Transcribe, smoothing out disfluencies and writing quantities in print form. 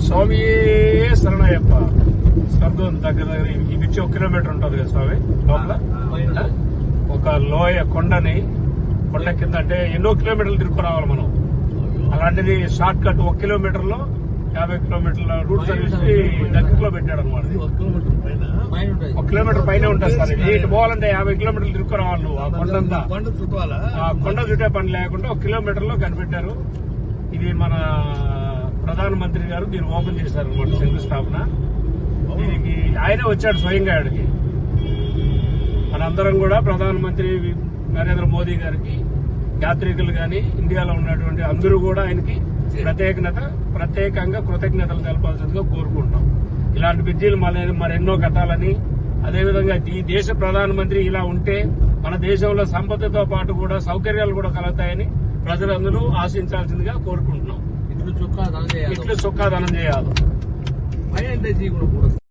స్వామి శరణయ్యప్ప స్వర్గం దగ్గర ఈ నుంచి 1 కిలోమీటర్ ఉంటుంది కదా స్వామి లోపల ఒక లోయ కొండ కింద అంటే ఎన్నో కిలోమీటర్లు తిరుగు రావాలి మనం. అలాంటిది షార్ట్ కట్ 1 కిలోమీటర్ లో 50 కిలోమీటర్ల రూట్ సర్వీస్ దగ్గరలో పెట్టాడు అనమాట. 1 కిలోమీటర్ పైన ఉంటుంది సార్. ఇటు పోవాలంటే 50 కిలోమీటర్లు తిరుగు రావాలి నువ్వు. ఆ కొండంతా కొండ చుట్టే పని లేకుండా 1 కిలోమీటర్ లో కనిపెట్టారు. ఇది మన ప్రధానమంత్రి గారు దీన్ని ఓపెన్ చేశారు అనమాట, శంకుస్థాపన. దీనికి ఆయనే వచ్చాడు స్వయంగా ఆడికి. మనందరం కూడా ప్రధానమంత్రి నరేంద్ర మోదీ గారికి, యాత్రికులు గాని ఇండియాలో ఉన్నటువంటి అందరూ కూడా ఆయనకి ప్రత్యేకంగా కృతజ్ఞతలు తెలపాల్సిందిగా కోరుకుంటున్నాం. ఇలాంటి బ్రిడ్జిలు మరెన్నో కట్టాలని, అదేవిధంగా ఈ దేశ ప్రధానమంత్రి ఇలా ఉంటే మన దేశంలో సంపదతో పాటు కూడా సౌకర్యాలు కూడా కలుగుతాయని ప్రజలందరూ ఆశించాల్సిందిగా కోరుకుంటున్నాం. ఇట్లు చొక్కా ధనం చేయాలి.